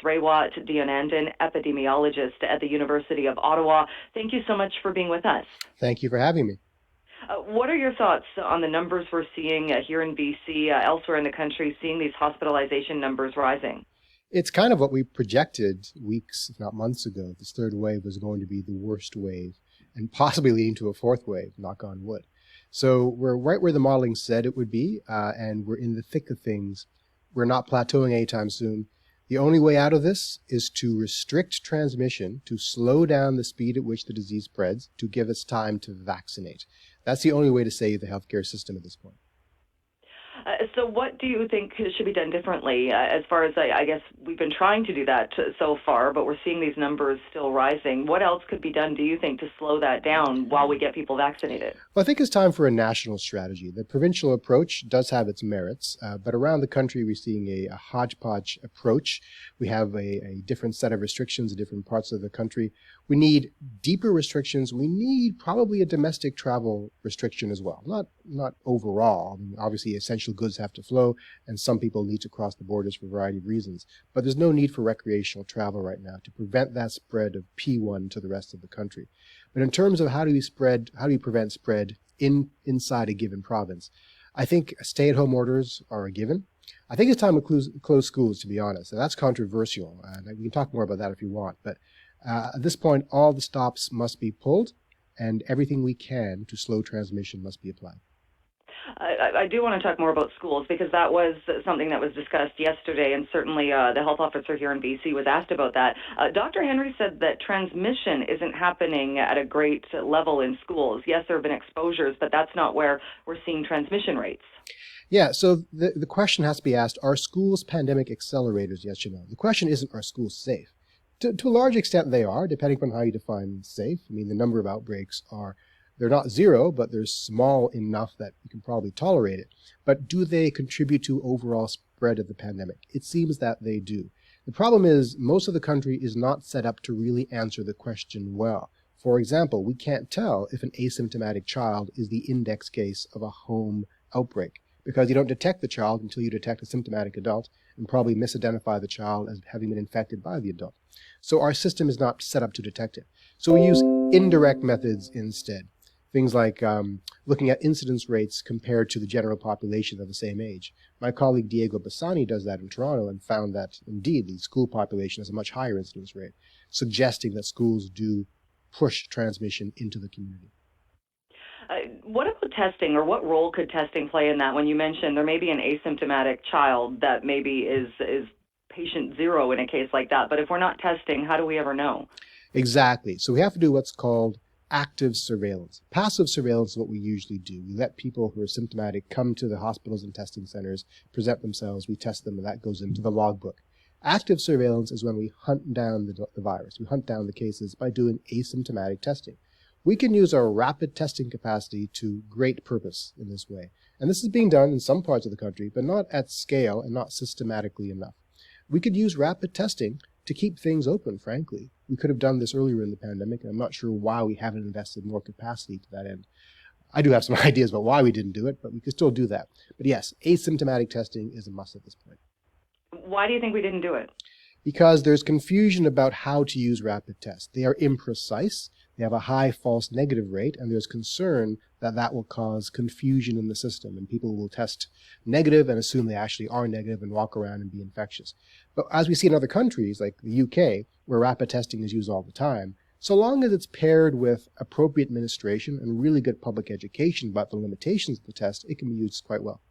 Raywat Deonandan, epidemiologist at the University of Ottawa. Thank you so much for being with us. Thank you for having me. What are your thoughts on the numbers we're seeing here in BC, elsewhere in the country, seeing these hospitalization numbers rising? It's kind of what we projected weeks, if not months ago. This third wave was going to be the worst wave and possibly leading to a fourth wave, knock on wood. So we're right where the modeling said it would be, and we're in the thick of things. We're not plateauing anytime soon. The only way out of this is to restrict transmission, to slow down the speed at which the disease spreads, to give us time to vaccinate. That's the only way to save the healthcare system at this point. So what do you think should be done differently? As far as I guess we've been trying to do that so far, but we're seeing these numbers still rising. What else could be done, do you think, to slow that down while we get people vaccinated? Well, I think it's time for a national strategy. The provincial approach does have its merits, but around the country we're seeing a hodgepodge approach. We have a different set of restrictions in different parts of the country. We need deeper restrictions. We need probably a domestic travel restriction as well. Not overall. I mean, obviously, essential goods have to flow, and some people need to cross the borders for a variety of reasons. But there's no need for recreational travel right now to prevent that spread of P1 to the rest of the country. But in terms of how do you prevent spread inside a given province, I think stay-at-home orders are a given. I think it's time to close schools, to be honest. And that's controversial, and we can talk more about that if you want. But at this point, all the stops must be pulled, and everything we can to slow transmission must be applied. I do want to talk more about schools because that was something that was discussed yesterday, and certainly the health officer here in BC was asked about that. Dr. Henry said that transmission isn't happening at a great level in schools. Yes, there have been exposures, but that's not where we're seeing transmission rates. Yeah, so the question has to be asked, are schools pandemic accelerators, yes or no? The question isn't, are schools safe? To a large extent they are, depending on how you define safe. I mean, the number of outbreaks they're not zero, but they're small enough that you can probably tolerate it. But do they contribute to overall spread of the pandemic? It seems that they do. The problem is most of the country is not set up to really answer the question well. For example, we can't tell if an asymptomatic child is the index case of a home outbreak, because you don't detect the child until you detect a symptomatic adult and probably misidentify the child as having been infected by the adult. So our system is not set up to detect it. So we use indirect methods instead. Things like looking at incidence rates compared to the general population of the same age. My colleague Diego Bassani does that in Toronto and found that, indeed, the school population has a much higher incidence rate, suggesting that schools do push transmission into the community. What about testing, or what role could testing play in that? When you mentioned there may be an asymptomatic child that maybe is patient zero in a case like that, but if we're not testing, how do we ever know? Exactly. So we have to do what's called active surveillance. Passive surveillance is what we usually do. We let people who are symptomatic come to the hospitals and testing centers, present themselves, we test them, and that goes into the logbook. Active surveillance is when we hunt down the virus. We hunt down the cases by doing asymptomatic testing. We can use our rapid testing capacity to great purpose in this way. And this is being done in some parts of the country, but not at scale and not systematically enough. We could use rapid testing to keep things open, frankly. We could have done this earlier in the pandemic, and I'm not sure why we haven't invested more capacity to that end. I do have some ideas about why we didn't do it, but we could still do that. But yes, asymptomatic testing is a must at this point. Why do you think we didn't do it? Because there's confusion about how to use rapid tests. They are imprecise, they have a high false negative rate, and there's concern that that will cause confusion in the system, and people will test negative and assume they actually are negative and walk around and be infectious. But as we see in other countries, like the UK, where rapid testing is used all the time, so long as it's paired with appropriate administration and really good public education about the limitations of the test, it can be used quite well.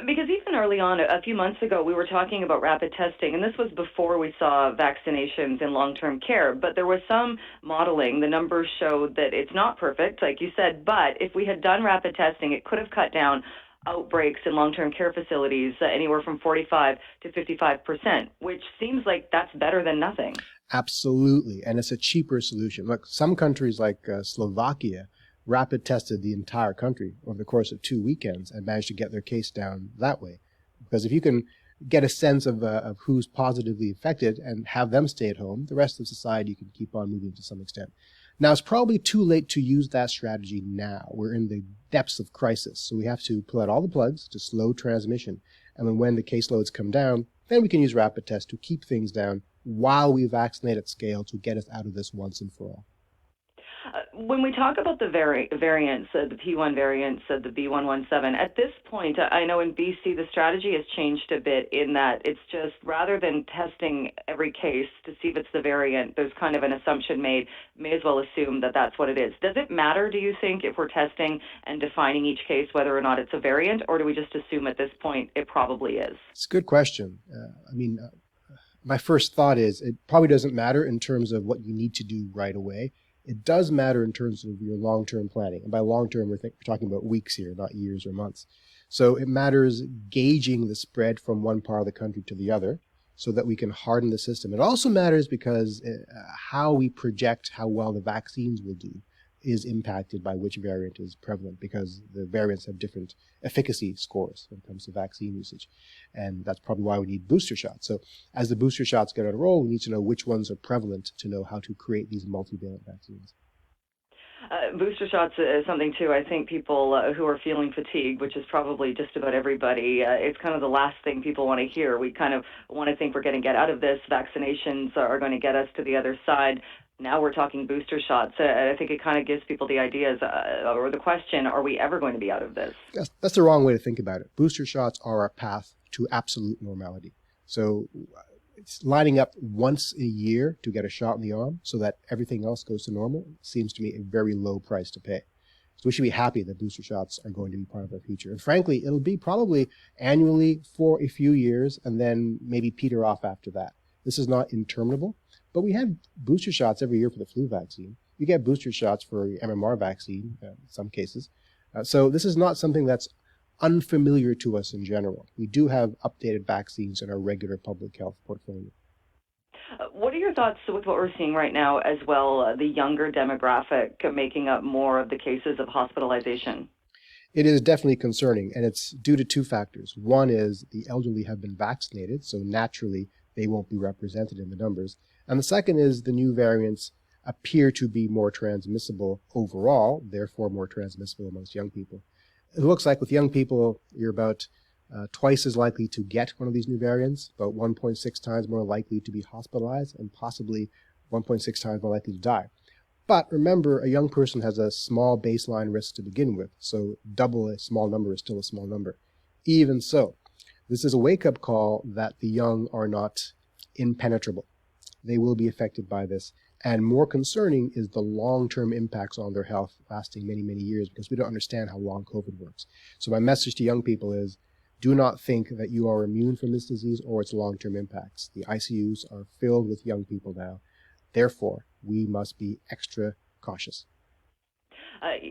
Because even early on, a few months ago, we were talking about rapid testing, and this was before we saw vaccinations in long-term care, but there was some modeling. The numbers showed that it's not perfect, like you said, but if we had done rapid testing, it could have cut down outbreaks in long-term care facilities anywhere from 45 to 55%, which seems like that's better than nothing. Absolutely, and it's a cheaper solution. Look, some countries like Slovakia rapid tested the entire country over the course of 2 weekends and managed to get their case down that way. Because if you can get a sense of who's positively infected and have them stay at home, the rest of society can keep on moving to some extent. Now, it's probably too late to use that strategy now. We're in the depths of crisis, so we have to pull out all the plugs to slow transmission. And when the caseloads come down, then we can use rapid tests to keep things down while we vaccinate at scale to get us out of this once and for all. When we talk about the variants, the P1 variants, the B117, at this point, I know in BC the strategy has changed a bit in that it's just rather than testing every case to see if it's the variant, there's kind of an assumption made, may as well assume that that's what it is. Does it matter, do you think, if we're testing and defining each case whether or not it's a variant, or do we just assume at this point it probably is? It's a good question. My first thought is it probably doesn't matter in terms of what you need to do right away. It does matter in terms of your long-term planning. And by long-term, we're talking about weeks here, not years or months. So it matters gauging the spread from one part of the country to the other so that we can harden the system. It also matters because how we project how well the vaccines will do is impacted by which variant is prevalent, because the variants have different efficacy scores when it comes to vaccine usage. And that's probably why we need booster shots. So as the booster shots get on a roll, we need to know which ones are prevalent to know how to create these multivalent vaccines. Booster shots is something, too. I think people who are feeling fatigue, which is probably just about everybody, it's kind of the last thing people want to hear. We kind of want to think we're going to get out of this. Vaccinations are going to get us to the other side. Now we're talking booster shots. I think it kind of gives people the ideas or the question, are we ever going to be out of this? That's the wrong way to think about it. Booster shots are our path to absolute normality. So it's lining up once a year to get a shot in the arm so that everything else goes to normal seems to me a very low price to pay. So we should be happy that booster shots are going to be part of our future. And frankly, it'll be probably annually for a few years and then maybe peter off after that. This is not interminable. But we have booster shots every year for the flu vaccine. You get booster shots for the MMR vaccine in some cases. So this is not something that's unfamiliar to us in general. We do have updated vaccines in our regular public health portfolio. What are your thoughts with what we're seeing right now as well, the younger demographic making up more of the cases of hospitalization? It is definitely concerning, and it's due to two factors. One is the elderly have been vaccinated, so naturally they won't be represented in the numbers. And the second is the new variants appear to be more transmissible overall, therefore more transmissible amongst young people. It looks like with young people, you're about twice as likely to get one of these new variants, about 1.6 times more likely to be hospitalized, and possibly 1.6 times more likely to die. But remember, a young person has a small baseline risk to begin with, so double a small number is still a small number. Even so, this is a wake-up call that the young are not impenetrable. They will be affected by this. And more concerning is the long-term impacts on their health lasting many, many years, because we don't understand how long COVID works. So my message to young people is, do not think that you are immune from this disease or its long-term impacts. The ICUs are filled with young people now. Therefore, we must be extra cautious.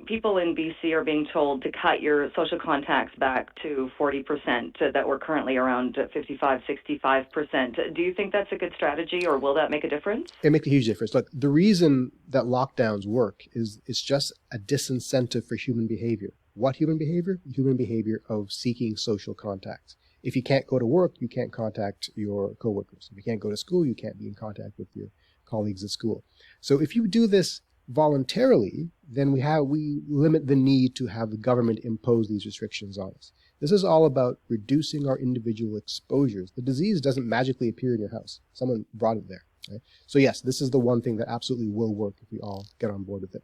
People in BC are being told to cut your social contacts back to 40% that were currently around 55, 65%. Do you think that's a good strategy, or will that make a difference? It makes a huge difference. Look, the reason that lockdowns work is it's just a disincentive for human behavior. What human behavior? Human behavior of seeking social contacts. If you can't go to work, you can't contact your coworkers. If you can't go to school, you can't be in contact with your colleagues at school. So if you do this voluntarily, then we limit the need to have the government impose these restrictions on us. This is all about reducing our individual exposures. The disease doesn't magically appear in your house. Someone brought it there. Right? So yes, this is the one thing that absolutely will work if we all get on board with it.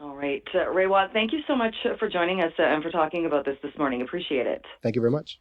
All right. Raywat, thank you so much for joining us and for talking about this morning. Appreciate it. Thank you very much.